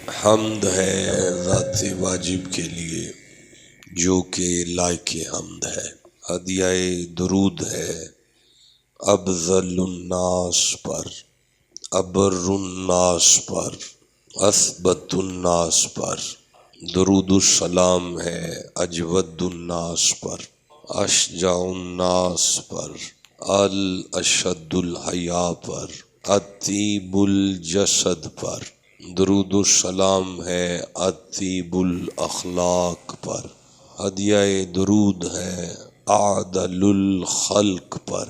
حمد ہے ذات واجب کے لیے جو کہ لائق حمد ہے۔ ہدیہ درود ہے افضل الناس پر، ابر الناس پر، اثبت الناس پر۔ درود السلام ہے اجود الناس پر، اشجع الناس پر، الاشد الحیا پر، اطیب الجسد پر۔ درود السلام ہے اطیب الاخلاق پر۔ ہدیہ درود ہے اعدل الخلق پر،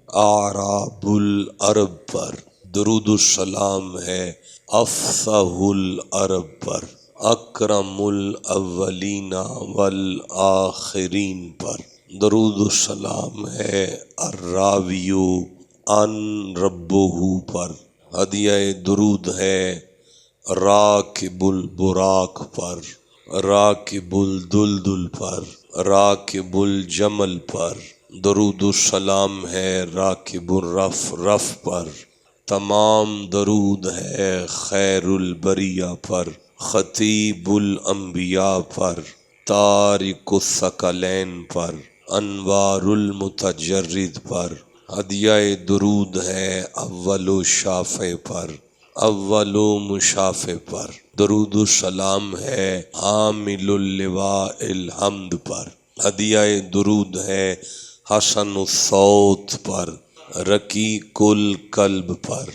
اعراب العرب پر۔ درود السلام ہے افصح العرب پر، اکرم الاولین والآخرین پر۔ درود السلام ہے الراوی عن ربہ پر۔ ہدیہ درود ہے راکب البراق پر، راکب الدلدل پر، راکب الجمل پر۔ درود السلام ہے راکب الرفرف پر۔ تمام درود ہے خیر البریہ پر، خطیب الانبیاء پر، تارک الثقلین پر، انوار المتجرد پر۔ ہدیہ درود ہے اول شافع پر، اول مشافع پر۔ درود السلام ہے حامل اللواء الحمد پر۔ ہدیہ درود ہے حسن الصوت پر، رقیق القلب پر،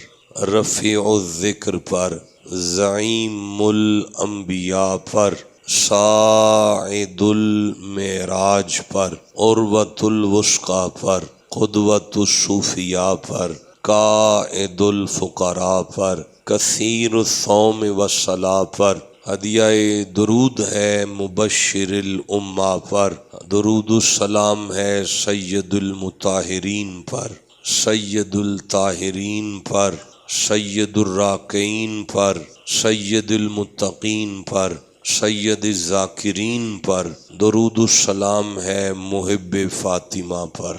رفیع الذکر پر، زعیم الانبیاء پر، صاعد المعراج پر، عروۃ الوثقی پر، قدوۃ الصوفیاء پر، قائد الفقراء پر، کثیر الصوم والصلاۃ پر۔ ہدیہ درود ہے مبشر الامہ پر۔ درود السلام ہے سید المطہرین پر، سید الطاہرین پر، سید الراکعین پر، سید المتقین پر، سید الذاکرین پر۔ درود السلام ہے محب فاطمہ پر۔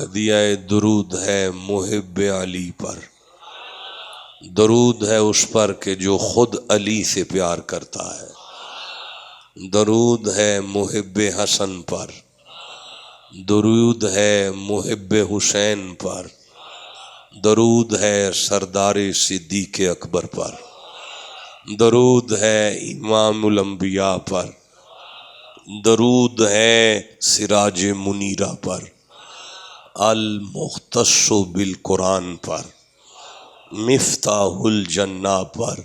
ہدیہ درود ہے محب علی پر۔ درود ہے اس پر کہ جو خود علی سے پیار کرتا ہے۔ درود ہے محب حسن پر، درود ہے محب حسین پر، درود ہے سردار صدیق اکبر پر، درود ہے امام الانبیاء پر، درود ہے سراج منیرہ پر، المختص بالقرآن پر، مفتاح الجنہ پر،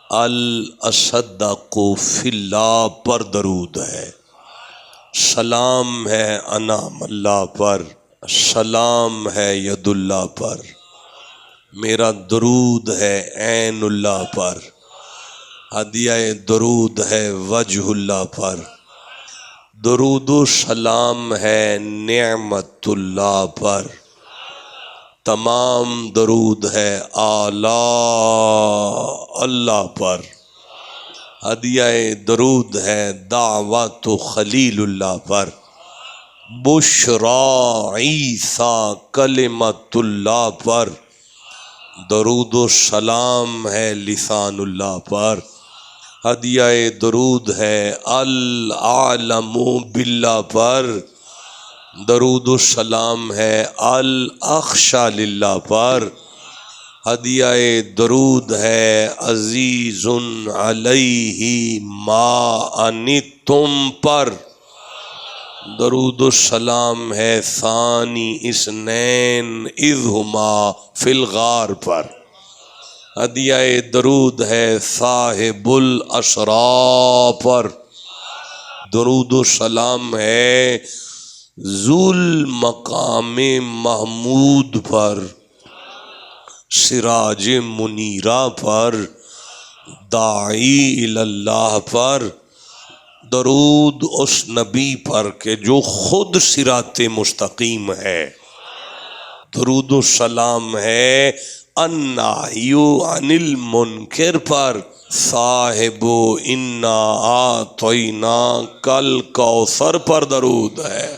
الاصدق فی اللہ پر درود ہے۔ سلام ہے انعام اللہ پر، سلام ہے ید اللہ پر، میرا درود ہے عین اللہ پر۔ ہدیہ درود ہے وجہ اللہ پر۔ درود و سلام ہے نعمت اللہ پر۔ تمام درود ہے اعلیٰ اللہ پر۔ ہدیہ درود ہے دعوت خلیل اللہ پر، بشریٰ عیسیٰ کلمۃ اللہ پر۔ درود و سلام ہے لسان اللہ پر۔ ہدیہ درود ہے العالم باللہ پر۔ درود السلام ہے الاخشی للہ پر۔ ہدیہ درود ہے عزیز علیہ ما عنتم پر۔ درود السلام ہے ثانی اثنین اذ ہما فی الغار پر۔ ہدیہ درود ہے صاحب الاسرا پر۔ درود السلام ہے ذو المقام محمود پر، سراج منیرہ پر، داعی الی اللہ پر۔ درود اس نبی پر کہ جو خود صراط مستقیم ہے۔ درود السلام ہے النہی عن المنکر پر، صاحب انا اعطیناک الکوثر پر درود ہے۔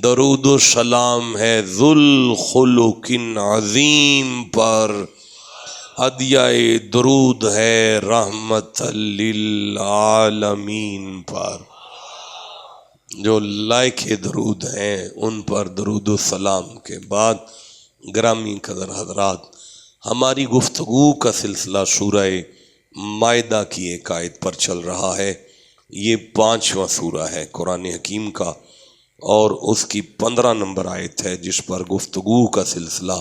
درود السلام ہے ذو الخلق عظیم پر، ہدیہ درود ہے رحمت للعالمین پر۔ جو لائق درود ہیں ان پر درود و سلام کے بعد گرامی قدر حضرات، ہماری گفتگو کا سلسلہ سورہ مائدہ کی ایک آیت پر چل رہا ہے۔ یہ 5واں سورہ ہے قرآن حکیم کا، اور اس کی 15 نمبر آیت ہے جس پر گفتگو کا سلسلہ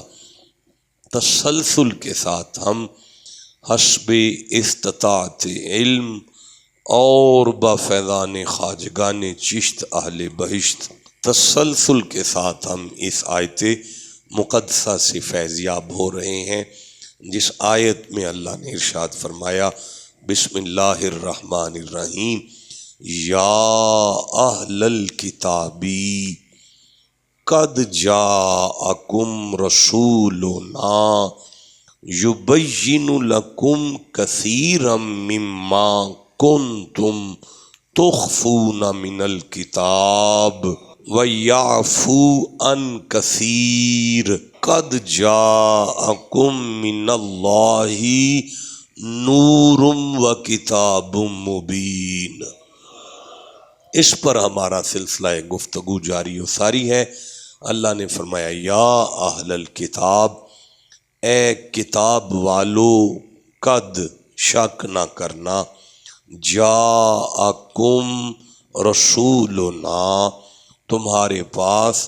تسلسل کے ساتھ ہم حسب استطاعت علم اور بفیضان خواجگان چشت اہل بہشت تسلسل کے ساتھ ہم اس آیت مقدسہ سے فیضیاب ہو رہے ہیں، جس آیت میں اللہ نے ارشاد فرمایا بسم اللہ الرحمن الرحیم یا اہل الکتابی قد جاءکم رسولنا یبین لکم کثیرا مما کنتم تخفون من الکتاب ویعفو عن کثیر قد جاءکم من اللہ نور و کتاب مبین۔ اس پر ہمارا سلسلہ گفتگو جاری و ساری ہے۔ اللہ نے فرمایا یا اہل الکتاب، اے کتاب والو، قد شک نہ کرنا، جاءکم رسولنا، تمہارے پاس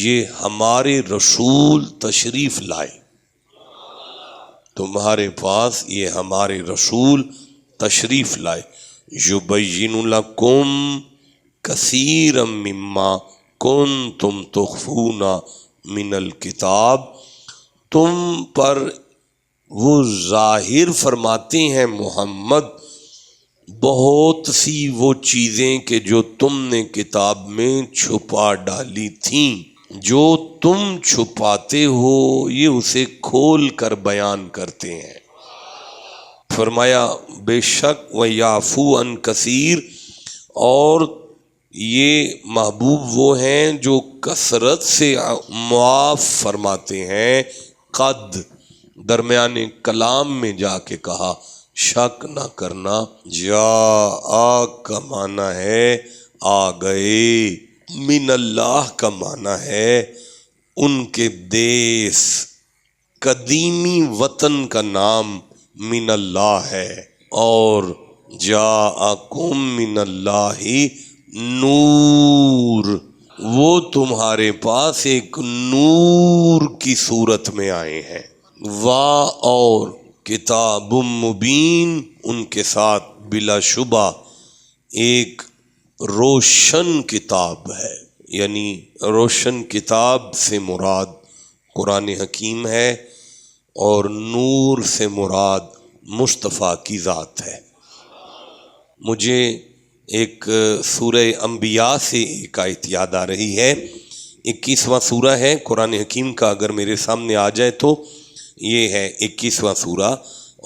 یہ ہمارے رسول تشریف لائے، تمہارے پاس یہ ہمارے رسول تشریف لائے، یبین لکم کثیرا مما کنتم تخفون من الکتاب، تم پر وہ ظاہر فرماتے ہیں محمد بہت سی وہ چیزیں کہ جو تم نے کتاب میں چھپا ڈالی تھیں، جو تم چھپاتے ہو یہ اسے کھول کر بیان کرتے ہیں۔ فرمایا بے شک وَيَعْفُو عَن کثیر، اور یہ محبوب وہ ہیں جو کثرت سے معاف فرماتے ہیں۔ قد درمیان کلام میں جا کے کہا، شک نہ کرنا، جاء کا معنی ہے آ گئے، من اللہ کا معنی ہے ان کے دیس، قدیمی وطن کا نام من اللہ ہے، اور جاءکم من اللہ نور، وہ تمہارے پاس ایک نور کی صورت میں آئے ہیں، اور کتاب مبین، ان کے ساتھ بلا شبہ ایک روشن کتاب ہے، یعنی روشن کتاب سے مراد قرآن حکیم ہے، اور نور سے مراد مصطفیٰ کی ذات ہے۔ مجھے ایک سورہ انبیاء سے ایک آیت یاد آ رہی ہے، 21واں سورہ ہے قرآن حکیم کا، اگر میرے سامنے آ جائے تو یہ ہے 21واں سورہ،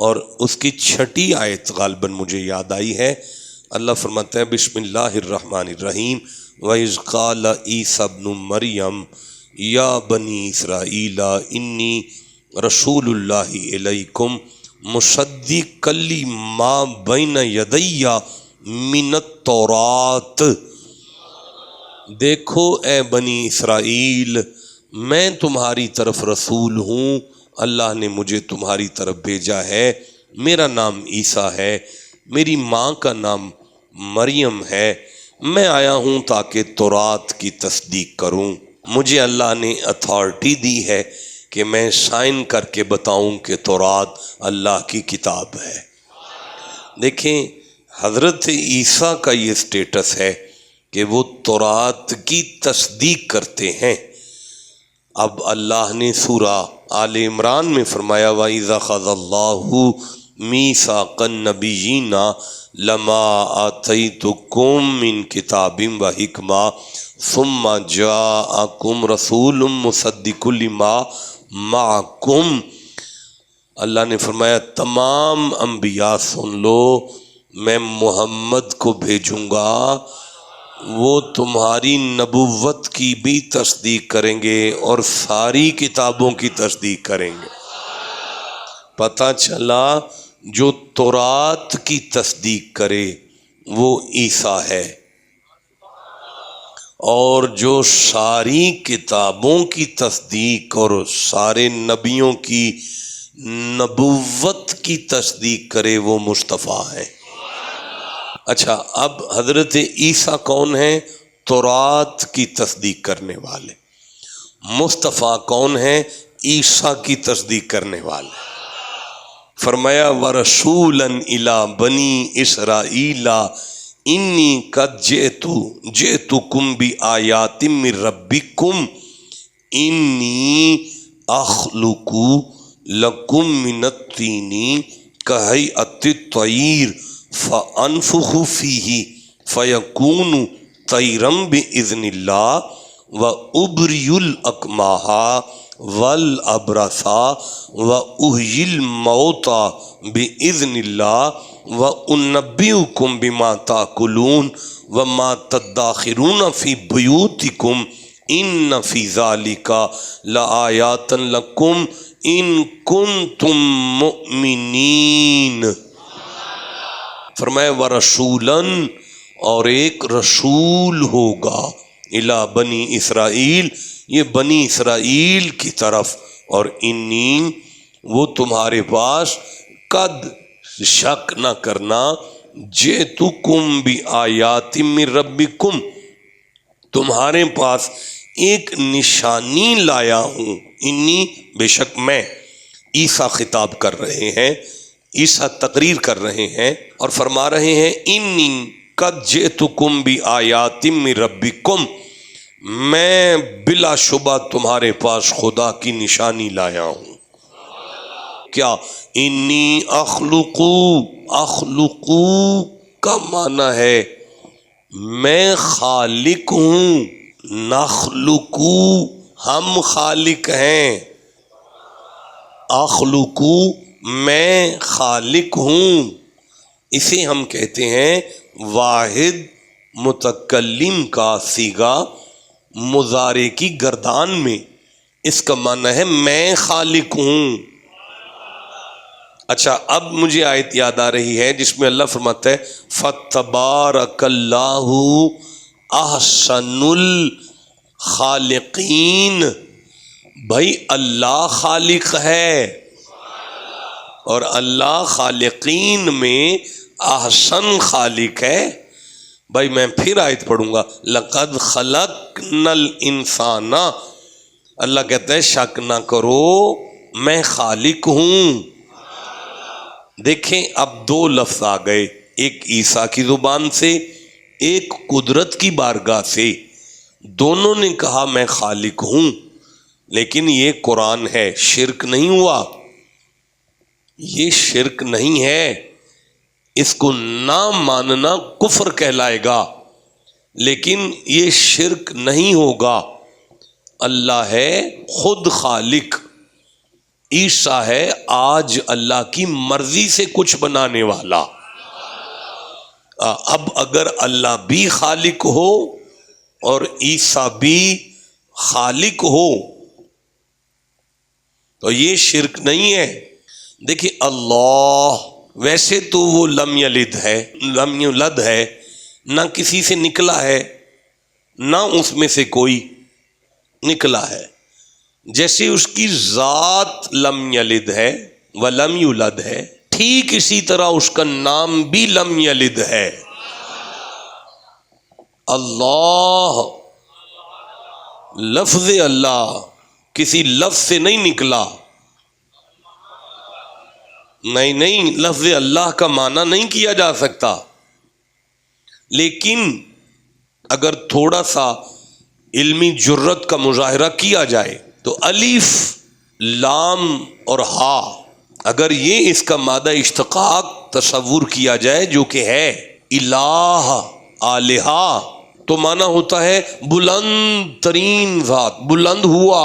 اور اس کی 6 آیت غالباً مجھے یاد آئی ہے۔ اللہ فرماتا ہے بسم اللہ الرحمن الرحیم وَإِذْ قَالَ عِيسَى ابْنُ مَرْيَمَ يَا بَنِي إِسْرَائِيلَ إِنِّي رَسُولُ اللَّهِ إِلَيْكُمْ مُصَدِّقًا لِمَا بَيْنَ يَدَيَّ مِنَ التَّوْرَاةِ، دیکھو اے بنی اسرائیل، میں تمہاری طرف رسول ہوں، اللہ نے مجھے تمہاری طرف بھیجا ہے، میرا نام عیسیٰ ہے، میری ماں کا نام مریم ہے، میں آیا ہوں تاکہ تورات کی تصدیق کروں، مجھے اللہ نے اتھارٹی دی ہے کہ میں سائن کر کے بتاؤں کہ تورات اللہ کی کتاب ہے۔ دیکھیں حضرت عیسیٰ کا یہ سٹیٹس ہے کہ وہ تورات کی تصدیق کرتے ہیں۔ اب اللہ نے سورہ آل عمران میں فرمایا وَإِذَا أَخَذَ اللَّهُ مِيثَاقَ النَّبِيِّينَ لَمَا آتَيْتُكُم مِّن كِتَابٍ وَحِكْمَةٍ ثُمَّ جَاءَكُمْ رَسُولٌ مُصَدِّقٌ لِمَا مَعَكُمْ، اللہ نے فرمایا تمام انبیاء سن لو، میں محمد کو بھیجوں گا، وہ تمہاری نبوت کی بھی تصدیق کریں گے اور ساری کتابوں کی تصدیق کریں گے۔ پتہ چلا جو تورات کی تصدیق کرے وہ عیسیٰ ہے، اور جو ساری کتابوں کی تصدیق اور سارے نبیوں کی نبوت کی تصدیق کرے وہ مصطفیٰ ہے۔ اچھا، اب حضرت عیسیٰ کون ہیں؟ تورات کی تصدیق کرنے والے۔ مصطفیٰ کون ہیں؟ عیسیٰ کی تصدیق کرنے والے۔ فرمایا وَرَسُولًا إِلَىٰ بَنِي إِسْرَائِيلَ إِنِّي قَدْ جِئْتُكُمْ بِآيَاتٍ مِّن رَّبِّكُمْ إِنِّي أَخْلُقُ لَكُم مِّنَ الطِّينِ كَهَيْئَةِ الطَّيْرِ فَأَنفُخُ فِيهِ فَيَكُونُ طَيْرًا بِإِذْنِ اللَّهِ وَأُبْرِئُ الْأَكْمَحَ وَالْأَبْرَصَ وَأُحْيِي الْمَوْتَىٰ بِإِذْنِ اللَّهِ وَأُنَبِّئُكُم بِمَا تَأْكُلُونَ وَمَا تَدَّخِرُونَ فِي بُيُوتِكُمْ إِنَّ فِي ذَلِكَ لَآيَاتٍ لَكُمْ إِن كُنتُم مُّؤْمِنِينَ۔ فرمایا وَرَسُولًا، اور ایک رسول ہوگا، اِلیٰ بنی اسرائیل، یہ بنی اسرائیل کی طرف، اور انی، وہ تمہارے پاس، قد، شک نہ کرنا، جئتکم بآیات من ربکم، تمہارے پاس ایک نشانی لایا ہوں۔ انی، بے شک میں، عیسیٰ خطاب کر رہے ہیں، عیسیٰ تقریر کر رہے ہیں اور فرما رہے ہیں انی قد جئتکم بآیات من ربکم، میں بلا شبہ تمہارے پاس خدا کی نشانی لایا ہوں۔ کیا؟ انی اخلقو کا معنی ہے میں خالق ہوں، نخلقو ہم خالق ہیں، اخلقو میں خالق ہوں۔ اسے ہم کہتے ہیں واحد متکلم کا صیغہ مضارع کی گردان میں، اس کا معنی ہے میں خالق ہوں۔ اچھا، اب مجھے آیت یاد آ رہی ہے جس میں اللہ فرماتا ہے فَتَبَارَكَ اللَّهُ أَحْسَنُ الْخَالِقِينَ، بھائی اللہ خالق ہے، اور اللہ خالقین میں احسن خالق ہے۔ بھائی میں پھر آیت پڑھوں گا، لَقَدْ خَلَقْنَا الْإِنسَانَ، اللہ کہتا ہے شک نہ کرو میں خالق ہوں۔ دیکھیں اب دو لفظ آ گئے، ایک عیسیٰ کی زبان سے، ایک قدرت کی بارگاہ سے، دونوں نے کہا میں خالق ہوں۔ لیکن یہ قرآن ہے، شرک نہیں ہوا، یہ شرک نہیں ہے، اس کو نہ ماننا کفر کہلائے گا، لیکن یہ شرک نہیں ہوگا۔ اللہ ہے خود خالق، عیسیٰ ہے آج اللہ کی مرضی سے کچھ بنانے والا۔ اب اگر اللہ بھی خالق ہو اور عیسیٰ بھی خالق ہو تو یہ شرک نہیں ہے۔ دیکھیں اللہ ویسے تو وہ لم یلد ہے، لم یولد ہے، نہ کسی سے نکلا ہے، نہ اس میں سے کوئی نکلا ہے، جیسے اس کی ذات لم یلد ہے ولم یولد ہے، ٹھیک اسی طرح اس کا نام بھی لم یلد ہے۔ اللہ، لفظ اللہ کسی لفظ سے نہیں نکلا، نہیں، لفظ اللہ کا معنی نہیں کیا جا سکتا، لیکن اگر تھوڑا سا علمی جرت کا مظاہرہ کیا جائے تو الف، لام اور ہا، اگر یہ اس کا مادہ اشتقاق تصور کیا جائے جو کہ ہے الہ، آلہہ، تو معنی ہوتا ہے بلند ترین ذات، بلند ہوا۔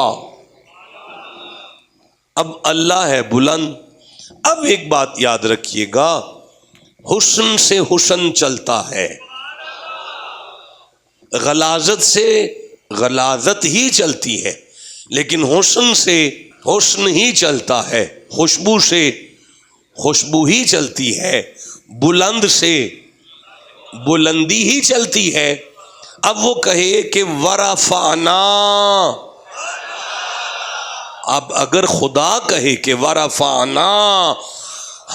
اب اللہ ہے بلند۔ اب ایک بات یاد رکھیے گا، حسن سے حسن چلتا ہے، غلاظت سے غلاظت ہی چلتی ہے، لیکن حسن سے حسن ہی چلتا ہے، خوشبو سے خوشبو ہی چلتی ہے، بلند سے بلندی ہی چلتی ہے۔ اب وہ کہے کہ ورفعنا، اب اگر خدا کہے کہ ورفعنا،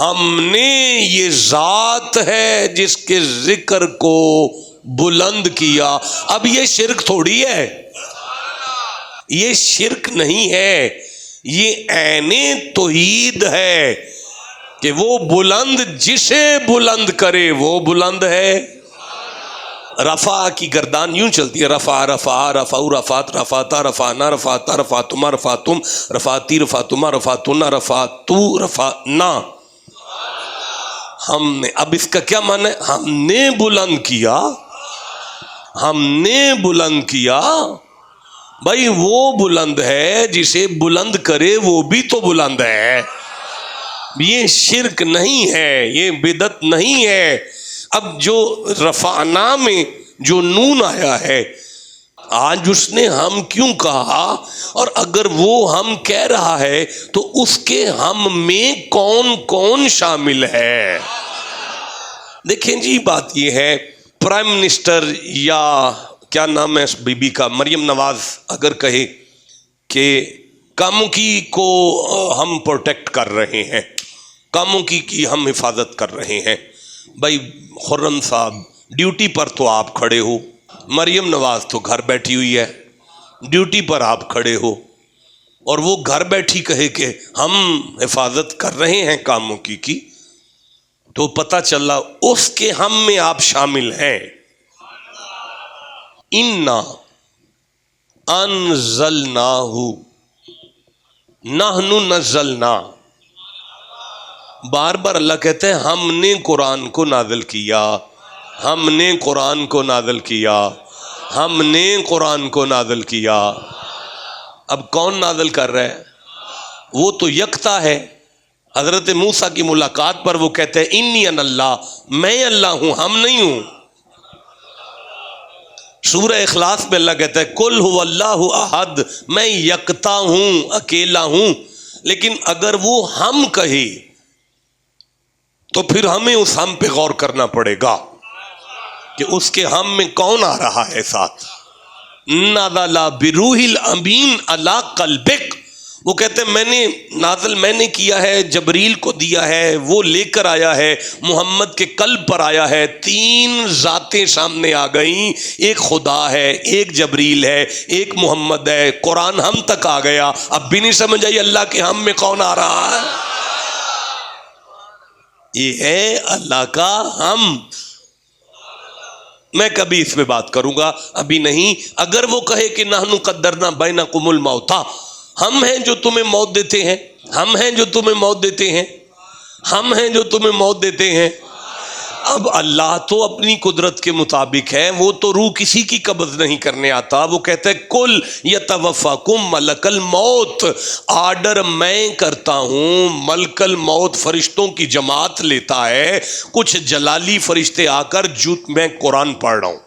ہم نے، یہ ذات ہے جس کے ذکر کو بلند کیا، اب یہ شرک تھوڑی ہے، یہ شرک نہیں ہے، یہ عین توحید ہے کہ وہ بلند جسے بلند کرے وہ بلند ہے۔ رفع کی گردان یوں چلتی ہے، رفع رفع رفع رفعت رفعتا رفعنا رفعتا رفعتما رفعتم رفعتی رفعتما رفعتنا رفعتو رفعنا۔ ہم نے، اب اس کا کیا معنی ہے؟ ہم نے بلند کیا، ہم نے بلند کیا۔ بھائی وہ بلند ہے جسے بلند کرے وہ بھی تو بلند ہے، یہ شرک نہیں ہے، یہ بدعت نہیں ہے۔ اب جو رفعنا میں جو نون آیا ہے، آج اس نے ہم کیوں کہا؟ اور اگر وہ ہم کہہ رہا ہے تو اس کے ہم میں کون کون شامل ہے؟ دیکھیں جی، بات یہ ہے، پرائم منسٹر یا کیا نام ہے اس بی بی کا، مریم نواز، اگر کہے کہ کاموکی کو ہم پروٹیکٹ کر رہے ہیں، کاموکی کی ہم حفاظت کر رہے ہیں، بھائی خرم صاحب ڈیوٹی پر تو آپ کھڑے ہو، مریم نواز تو گھر بیٹھی ہوئی ہے، ڈیوٹی پر آپ کھڑے ہو، اور وہ گھر بیٹھی کہے کہ ہم حفاظت کر رہے ہیں کاموکی کی، تو پتہ چلا اس کے ہم میں آپ شامل ہیں۔ اِنَّا انزلناہ، نحن نزلنا، بار بار اللہ کہتے ہیں ہم نے قرآن کو نازل کیا، ہم نے قرآن کو نازل کیا، ہم نے قرآن کو نازل کیا۔ اب کون نازل کر رہا ہے؟ وہ تو یکتا ہے۔ حضرت موسیٰ کی ملاقات پر وہ کہتے ہیں انی ان اللہ، میں اللہ ہوں، ہم نہیں ہوں۔ سورہ اخلاص میں اللہ کہتا ہے قل هو اللہ احد، میں یکتا ہوں، اکیلا ہوں۔ لیکن اگر وہ ہم کہے تو پھر ہمیں اس ہم پہ غور کرنا پڑے گا کہ اس کے ہم میں کون آ رہا ہے ساتھ۔ نزل بروح الامین علی قلبک، وہ کہتے ہیں میں نے نازل، میں نے کیا ہے، جبریل کو دیا ہے، وہ لے کر آیا ہے، محمد کے قلب پر آیا ہے۔ تین ذاتیں سامنے آ گئیں، ایک خدا ہے، ایک جبریل ہے، ایک محمد ہے، قرآن ہم تک آ گیا۔ اب بھی نہیں سمجھ آئی اللہ کے ہم میں کون آ رہا ہے؟ یہ ہے اللہ کا ہم۔ میں کبھی اس پہ بات کروں گا، ابھی نہیں۔ اگر وہ کہے کہ نحن قدرنا بینکم الموت، ہم ہیں جو تمہیں موت دیتے ہیں، ہم ہیں جو تمہیں موت دیتے ہیں، ہم ہیں جو تمہیں موت دیتے ہیں۔ اب اللہ تو اپنی قدرت کے مطابق ہے، وہ تو روح کسی کی قبض نہیں کرنے آتا۔ وہ کہتا ہے کل یتوفاکم ملک الموت، آرڈر میں کرتا ہوں، ملک الموت فرشتوں کی جماعت لیتا ہے۔ کچھ جلالی فرشتے آ کر میں قرآن پڑھ رہا ہوں،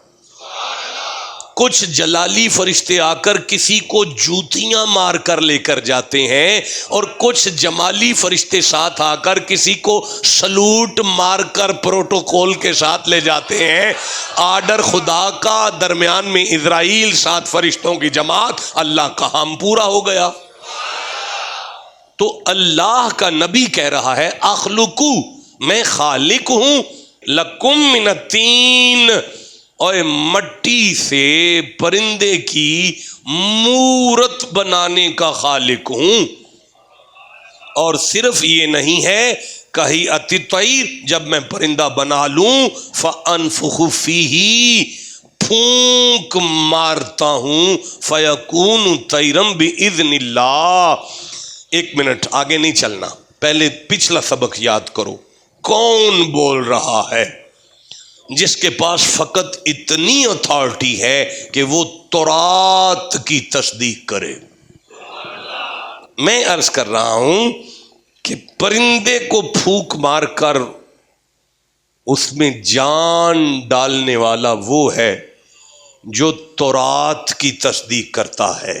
کچھ جلالی فرشتے آ کر کسی کو جوتیاں مار کر لے کر جاتے ہیں، اور کچھ جمالی فرشتے ساتھ آ کر کسی کو سلوٹ مار کر پروٹوکول کے ساتھ لے جاتے ہیں۔ آرڈر خدا کا، درمیان میں اسرائیل، ساتھ فرشتوں کی جماعت، اللہ کا ہم پورا ہو گیا۔ تو اللہ کا نبی کہہ رہا ہے اخلقو، میں خالق ہوں، لکم من الطین، اور مٹی سے پرندے کی مورت بنانے کا خالق ہوں۔ اور صرف یہ نہیں ہے، کہی الطیر، جب میں پرندہ بنا لوں فانفخ فیہ، پھونک مارتا ہوں، فیکون طیرا باذن اللہ۔ ایک منٹ آگے نہیں چلنا، پہلے پچھلا سبق یاد کرو۔ کون بول رہا ہے؟ جس کے پاس فقط اتنی اتھارٹی ہے کہ وہ تورات کی تصدیق کرے۔ میں عرض کر رہا ہوں کہ پرندے کو پھونک مار کر اس میں جان ڈالنے والا وہ ہے جو تورات کی تصدیق کرتا ہے۔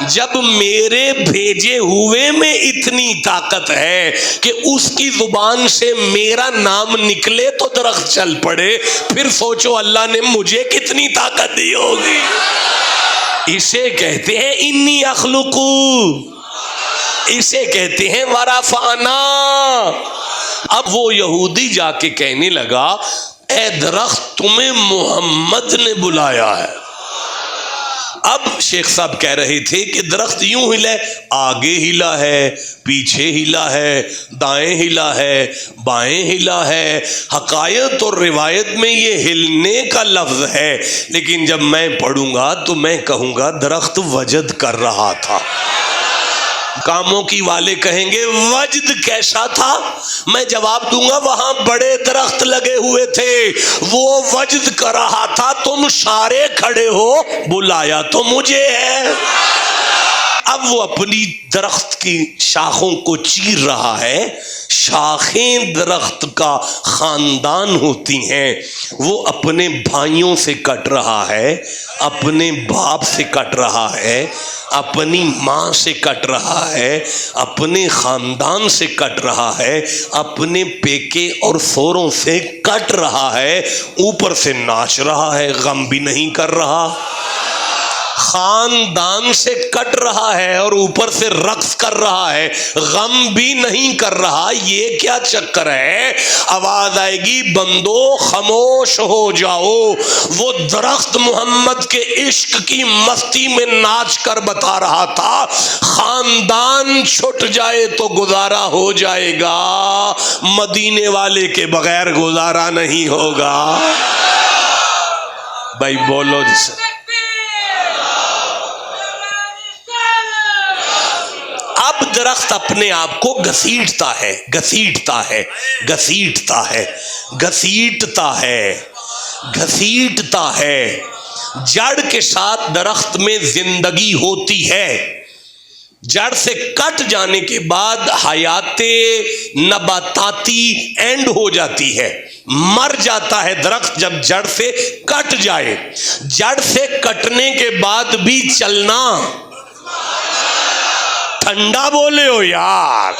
جب میرے بھیجے ہوئے میں اتنی طاقت ہے کہ اس کی زبان سے میرا نام نکلے تو درخت چل پڑے، پھر سوچو اللہ نے مجھے کتنی طاقت دی ہوگی۔ اسے کہتے ہیں انی اخلقو، اسے کہتے ہیں ورفعنا۔ اب وہ یہودی جا کے کہنے لگا اے درخت تمہیں محمد نے بلایا ہے۔ اب شیخ صاحب کہہ رہے تھے کہ درخت یوں ہلا ہے، آگے ہلا ہے، پیچھے ہلا ہے، دائیں ہلا ہے، بائیں ہلا ہے۔ حقائق اور روایت میں یہ ہلنے کا لفظ ہے، لیکن جب میں پڑھوں گا تو میں کہوں گا درخت وجد کر رہا تھا۔ کاموں کی والے کہیں گے وجد کیسا تھا؟ میں جواب دوں گا وہاں بڑے درخت لگے ہوئے تھے، وہ وجد کر رہا تھا، تم سارے کھڑے ہو، بلایا تو مجھے ہے۔ اب وہ اپنی درخت کی شاخوں کو چیر رہا ہے۔ شاخیں درخت کا خاندان ہوتی ہیں، وہ اپنے بھائیوں سے کٹ رہا ہے، اپنے باپ سے کٹ رہا ہے، اپنی ماں سے کٹ رہا ہے، اپنے خاندان سے کٹ رہا ہے، اپنے پیکے اور سوروں سے کٹ رہا ہے، اوپر سے ناچ رہا ہے، غم بھی نہیں کر رہا۔ خاندان سے کٹ رہا ہے اور اوپر سے رقص کر رہا ہے، غم بھی نہیں کر رہا۔ یہ کیا چکر ہے؟ آواز آئے گی بندو خاموش ہو جاؤ۔ وہ درخت محمد کے عشق کی مستی میں ناچ کر بتا رہا تھا خاندان چھٹ جائے تو گزارا ہو جائے گا، مدینے والے کے بغیر گزارا نہیں ہوگا۔ بھائی بولو جسے۔ اب درخت اپنے آپ کو گھسیٹتا ہے، گھسیٹتا ہے، گھسیٹتا ہے، گھسیٹتا ہے، گھسیٹتا ہے۔ جڑ کے ساتھ درخت میں زندگی ہوتی ہے، جڑ سے کٹ جانے کے بعد حیات نباتاتی اینڈ ہو جاتی ہے، مر جاتا ہے درخت جب جڑ سے کٹ جائے۔ جڑ سے کٹنے کے بعد بھی چلنا، ٹھنڈا بولے ہو یار،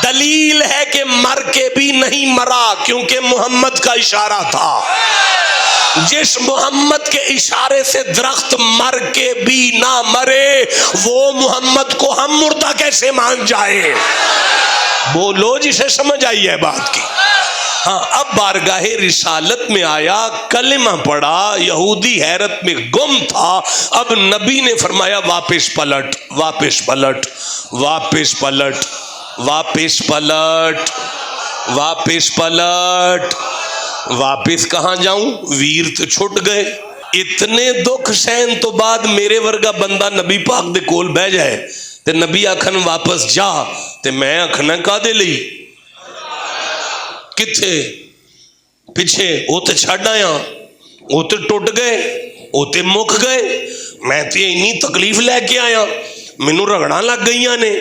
دلیل ہے کہ مر کے بھی نہیں مرا، کیونکہ محمد کا اشارہ تھا۔ جس محمد کے اشارے سے درخت مر کے بھی نہ مرے، وہ محمد کو ہم مردہ کیسے مان جائے؟ بولو جسے سمجھ آئی ہے بات کی۔ ہاں اب بارگاہ رسالت میں آیا، کلمہ پڑھا، یہودی حیرت میں گم تھا۔ اب نبی نے فرمایا واپس پلٹ، واپس پلٹ، واپس پلٹ، واپس پلٹ، واپس پلٹ۔ واپس کہاں جاؤں؟ ویر تو چھٹ گئے۔ اتنے دکھ سہن تو بعد میرے ورگا بندہ نبی پاک دے کول بہ جائے تے نبی آکھن واپس جا تے میں آکھنا کا دے لئی کتھے پیچھے وہ تے چھڈ آیا، وہ تے ٹوٹ گئے، وہ تے مک گئے، میں تے اتنی تکلیف لے کے آیا، مینوں رگڑاں لگ گئیاں نے،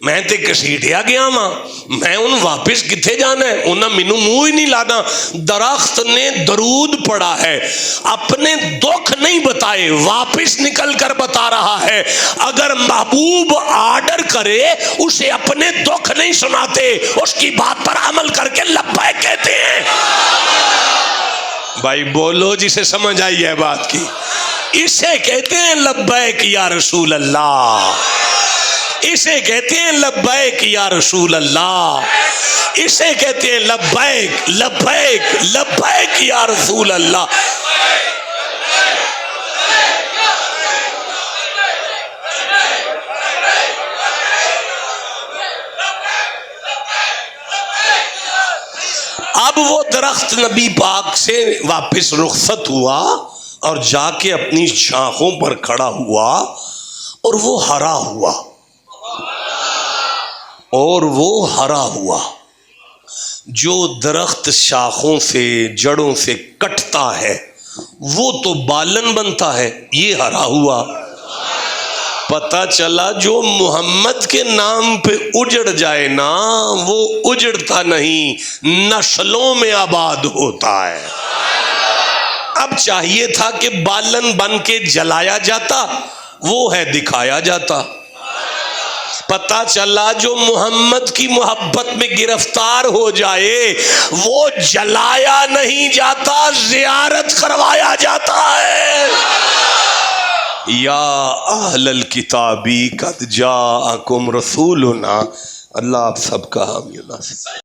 میں تے کسیٹیا گیا ماں، میں ان واپس کتھے جانا ہے؟ انہاں مینوں منہ ہی نہیں لانا۔ درخت نے درود پڑھا ہے، اپنے دکھ نہیں بتائے، واپس نکل کر بتا رہا ہے۔ اگر محبوب آرڈر کرے اسے اپنے دکھ نہیں سناتے، اس کی بات پر عمل کر کے لبیک کہتے ہیں۔ بھائی بولو جسے سمجھ آئی ہے بات کی، اسے کہتے ہیں لبیک یا رسول اللہ، اسے کہتے ہیں لبیک یا رسول اللہ، اسے کہتے ہیں لبیک لبیک لبیک یا رسول اللہ۔ اب وہ درخت نبی پاک سے واپس رخصت ہوا اور جا کے اپنی شاخوں پر کھڑا ہوا اور وہ ہرا ہوا، اور وہ ہرا ہوا۔ جو درخت شاخوں سے جڑوں سے کٹتا ہے وہ تو بالن بنتا ہے، یہ ہرا ہوا۔ پتہ چلا جو محمد کے نام پہ اجڑ جائے نا وہ اجڑتا نہیں، نسلوں میں آباد ہوتا ہے۔ اب چاہیے تھا کہ بالن بن کے جلایا جاتا، وہ ہے دکھایا جاتا. پتہ چلا جو محمد کی محبت میں گرفتار ہو جائے وہ جلایا نہیں جاتا، زیارت کروایا جاتا ہے. یا اہل الکتابی قد جاءکم رسولنا. اللہ آپ سب کا حامی و ناصر.